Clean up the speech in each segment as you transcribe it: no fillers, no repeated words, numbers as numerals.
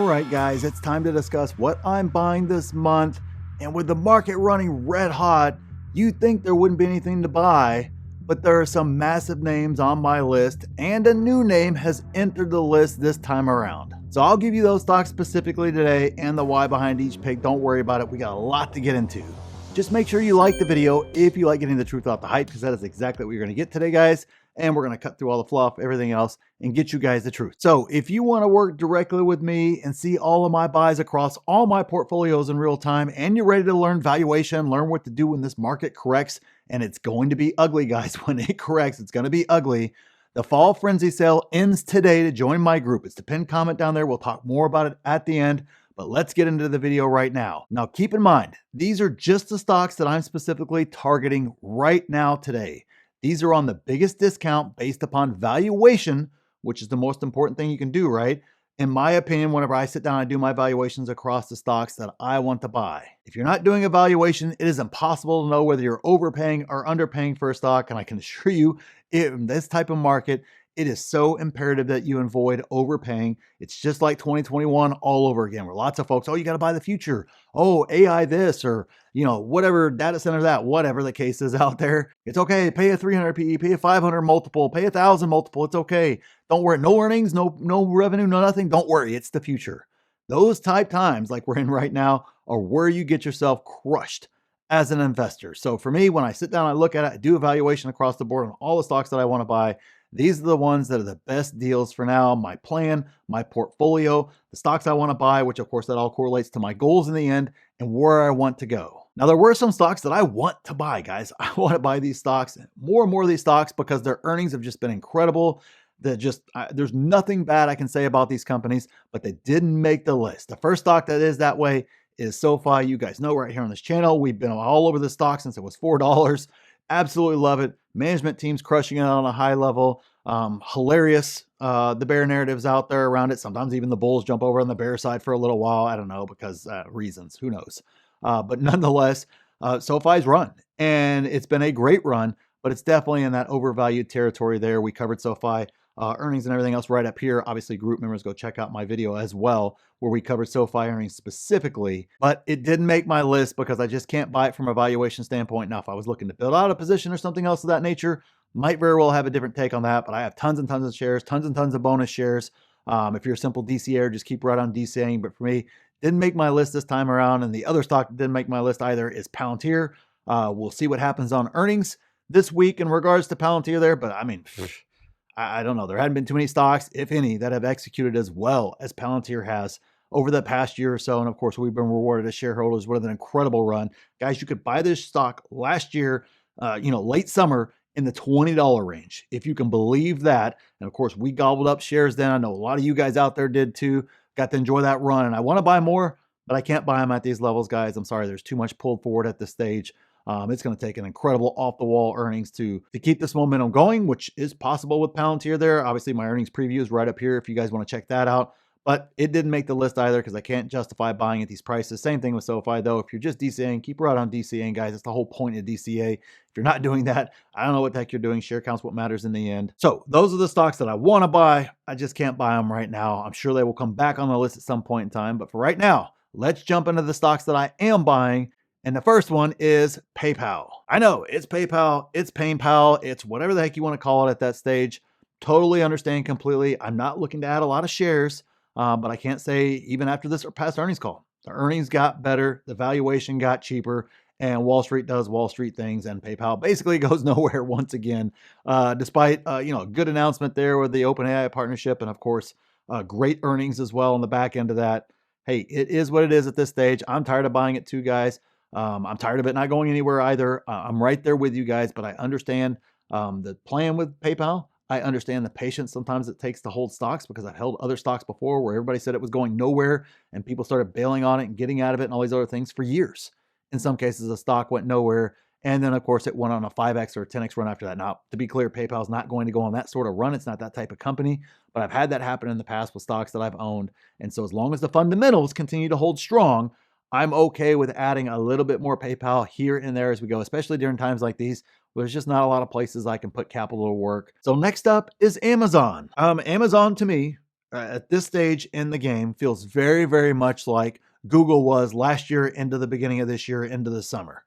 All right, guys, it's time to discuss what I'm buying this month. And with the market running red hot, you'd think there wouldn't be anything to buy, but there are some massive names on my list, and a new name has entered the list this time around. So I'll give you those stocks specifically today and the why behind each pick. Don't worry about it, we got a lot to get into. Just make sure you like the video if you like getting the truth off the hype, because that is exactly what you're going to get today, guys. And we're going to cut through all the fluff, everything else, and get you guys the truth. So if you want to work directly with me and see all of my buys across all my portfolios in real time, and you're ready to learn valuation, learn what to do when this market corrects, and it's going to be ugly, guys. When it corrects, it's going to be ugly. The Fall Frenzy sale ends today to join my group. It's the pinned comment down there. We'll talk more about it at the end, but let's get into the video right now. Now, keep in mind, these are just the stocks that I'm specifically targeting right now today. These are on the biggest discount based upon valuation, which is the most important thing you can do, right? In my opinion, whenever I sit down and do my valuations across the stocks that I want to buy. If you're not doing a valuation, it is impossible to know whether you're overpaying or underpaying for a stock. And I can assure you, in this type of market, it is so imperative that you avoid overpaying. It's just like 2021 all over again, where lots of folks, oh, you got to buy the future. Oh, AI this, or, whatever, data center that, whatever the case is out there. It's okay. Pay a 300 PE, pay a 500 multiple, pay 1,000 multiple. It's okay. Don't worry. No earnings, no revenue, no nothing. Don't worry. It's the future. Those type times like we're in right now are where you get yourself crushed as an investor. So for me, when I sit down, I look at it, I do evaluation across the board on all the stocks that I want to buy. These are the ones that are the best deals for now. My plan, my portfolio, the stocks I want to buy, which of course that all correlates to my goals in the end and where I want to go. Now, there were some stocks that I want to buy, guys. I want to buy these stocks, more and more of these stocks, because their earnings have just been incredible. There's nothing bad I can say about these companies, but they didn't make the list. The first stock that is that way is SoFi. You guys know right here on this channel, we've been all over this stock since it was $4. Absolutely love it. Management team's crushing it on a high level. Hilarious. The bear narratives out there around it. Sometimes even the bulls jump over on the bear side for a little while. I don't know, because reasons, who knows? But nonetheless, SoFi's run, and it's been a great run, but it's definitely in that overvalued territory there. We covered SoFi earnings and everything else right up here. Obviously, group members, go check out my video as well, where we covered SoFi earnings specifically, but it didn't make my list because I just can't buy it from a valuation standpoint. Now, if I was looking to build out a position or something else of that nature, might very well have a different take on that, but I have tons and tons of shares, tons and tons of bonus shares. If you're a simple DCAer, just keep right on DCAing, but for me, didn't make my list this time around. And the other stock that didn't make my list either is Palantir. We'll see what happens on earnings this week in regards to Palantir there, but I mean, I don't know. There hadn't been too many stocks, if any, that have executed as well as Palantir has over the past year or so. And of course, we've been rewarded as shareholders with an incredible run. Guys, you could buy this stock last year, late summer in the $20 range, if you can believe that. And of course, we gobbled up shares then. I know a lot of you guys out there did too. Got to enjoy that run. And I want to buy more, but I can't buy them at these levels, guys. I'm sorry. There's too much pulled forward at this stage. It's going to take an incredible off-the-wall earnings to keep this momentum going, which is possible with Palantir there. Obviously, my earnings preview is right up here if you guys want to check that out. But it didn't make the list either because I can't justify buying at these prices. Same thing with SoFi, though. If you're just DCAing, keep right on DCAing, guys. That's the whole point of DCA. If you're not doing that, I don't know what the heck you're doing. Share count's what matters in the end. So those are the stocks that I want to buy. I just can't buy them right now. I'm sure they will come back on the list at some point in time. But for right now, let's jump into the stocks that I am buying. And the first one is PayPal. I know it's PayPal, it's PayPal, it's whatever the heck you want to call it at that stage. Totally understand completely. I'm not looking to add a lot of shares, but I can't say even after this past earnings call, the earnings got better, the valuation got cheaper, and Wall Street does Wall Street things, and PayPal basically goes nowhere once again, despite a good announcement there with the OpenAI partnership, and of course, great earnings as well on the back end of that. Hey, it is what it is at this stage. I'm tired of buying it too, guys. I'm tired of it not going anywhere either. I'm right there with you guys, but I understand the plan with PayPal. I understand the patience sometimes it takes to hold stocks, because I've held other stocks before where everybody said it was going nowhere and people started bailing on it and getting out of it and all these other things for years. In some cases, the stock went nowhere. And then, of course, it went on a 5X or a 10X run after that. Now, to be clear, PayPal is not going to go on that sort of run. It's not that type of company. But I've had that happen in the past with stocks that I've owned. And so as long as the fundamentals continue to hold strong, I'm okay with adding a little bit more PayPal here and there as we go, especially during times like these where there's just not a lot of places I can put capital to work. So next up is Amazon. Amazon to me at this stage in the game feels very, very much like Google was last year into the beginning of this year into the summer.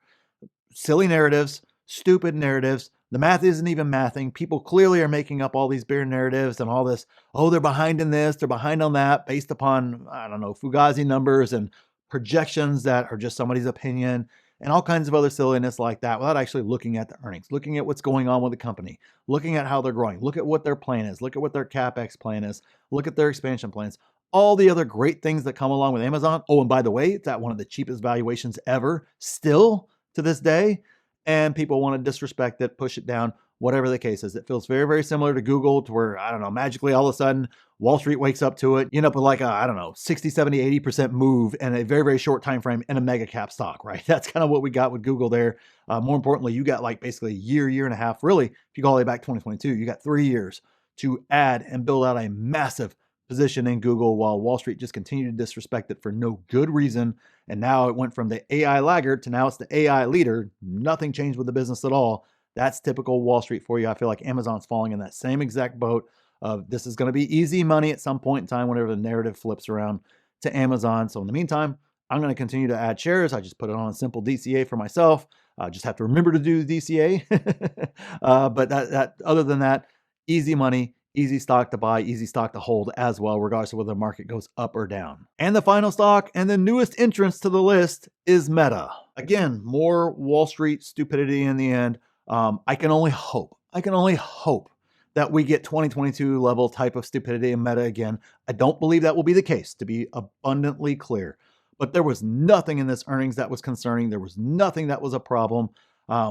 Silly narratives, stupid narratives. The math isn't even mathing. People clearly are making up all these bear narratives and all this, oh, they're behind in this, they're behind on that, based upon, I don't know, Fugazi numbers and projections that are just somebody's opinion and all kinds of other silliness like that without actually looking at the earnings, looking at what's going on with the company, looking at how they're growing, look at what their plan is, look at what their CapEx plan is, look at their expansion plans, all the other great things that come along with Amazon. Oh, and by the way, it's at one of the cheapest valuations ever still to this day. And people want to disrespect it, push it down, whatever the case is. It feels very, very similar to Google, to where, I don't know, magically all of a sudden Wall Street wakes up to it, you end up with like a, I don't know, 60, 70, 80% move in a very, very short time frame in a mega cap stock, right? That's kind of what we got with Google there. More importantly, you got like basically a year and a half. Really, if you go all the way back to 2022, you got 3 years to add and build out a massive position in Google, while Wall Street just continued to disrespect it for no good reason. And now it went from the AI laggard to now it's the AI leader. Nothing changed with the business at all. That's typical Wall Street for you. I feel like Amazon's falling in that same exact boat of this is going to be easy money at some point in time whenever the narrative flips around to Amazon. So in the meantime, I'm going to continue to add shares. I just put it on a simple DCA for myself. I just have to remember to do the DCA. But other than that, easy money, easy stock to buy, easy stock to hold as well, regardless of whether the market goes up or down. And the final stock and the newest entrance to the list is Meta. Again, more Wall Street stupidity in the end. I can only hope that we get 2022 level type of stupidity in Meta again. I don't believe that will be the case, to be abundantly clear. But there was nothing in this earnings that was concerning. There was nothing that was a problem.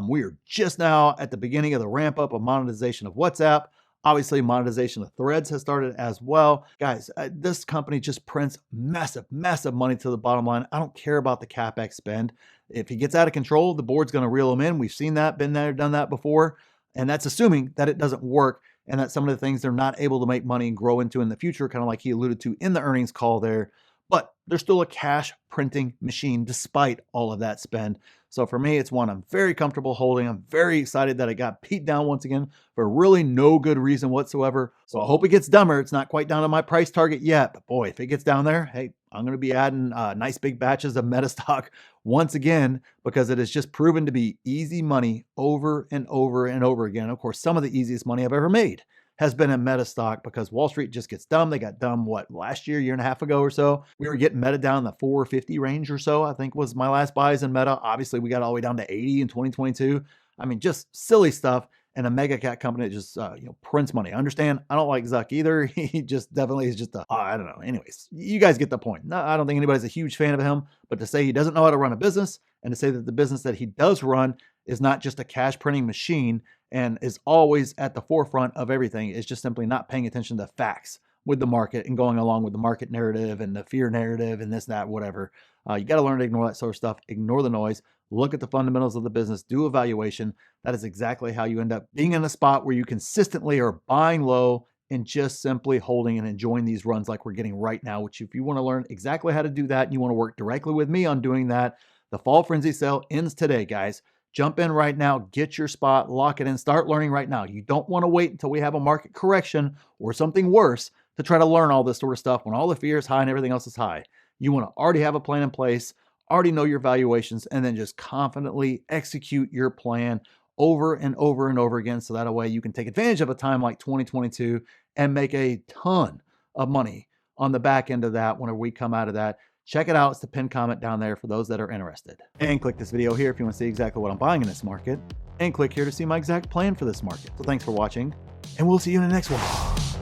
We are just now at the beginning of the ramp up of monetization of WhatsApp. Obviously, monetization of Threads has started as well. Guys, this company just prints massive, massive money to the bottom line. I don't care about the CapEx spend. If he gets out of control, the board's going to reel him in. We've seen that, been there, done that before. And that's assuming that it doesn't work and that some of the things they're not able to make money and grow into in the future, kind of like he alluded to in the earnings call there. But they're still a cash printing machine despite all of that spend. So for me, it's one I'm very comfortable holding. I'm very excited that it got beat down once again for really no good reason whatsoever. So I hope it gets dumber. It's not quite down to my price target yet, but boy, if it gets down there, hey, I'm going to be adding nice big batches of Meta stock once again, because it has just proven to be easy money over and over and over again. Of course, some of the easiest money I've ever made has been in Meta stock because Wall Street just gets dumb. They got dumb, what, last year and a half ago or so? We were getting Meta down in the 450 range or so, I think was my last buys in Meta. Obviously, we got all the way down to 80 in 2022. I mean, just silly stuff. And a mega cap company that just prints money. I understand. I don't like Zuck either. He just definitely is just I don't know. Anyways, you guys get the point. No, I don't think anybody's a huge fan of him, but to say he doesn't know how to run a business and to say that the business that he does run is not just a cash printing machine and is always at the forefront of everything, is just simply not paying attention to facts with the market and going along with the market narrative and the fear narrative and this, that, whatever. You got to learn to ignore that sort of stuff, ignore the noise, look at the fundamentals of the business, do evaluation. That is exactly how you end up being in a spot where you consistently are buying low and just simply holding and enjoying these runs like we're getting right now, which if you want to learn exactly how to do that and you want to work directly with me on doing that, the Fall Frenzy sale ends today, guys. Jump in right now, get your spot, lock it in, start learning right now. You don't want to wait until we have a market correction or something worse to try to learn all this sort of stuff when all the fear is high and everything else is high. You want to already have a plan in place, already know your valuations, and then just confidently execute your plan over and over and over again. So that way you can take advantage of a time like 2022 and make a ton of money on the back end of that whenever we come out of that. Check it out. It's the pinned comment down there for those that are interested. And click this video here if you want to see exactly what I'm buying in this market. And click here to see my exact plan for this market. So thanks for watching, and we'll see you in the next one.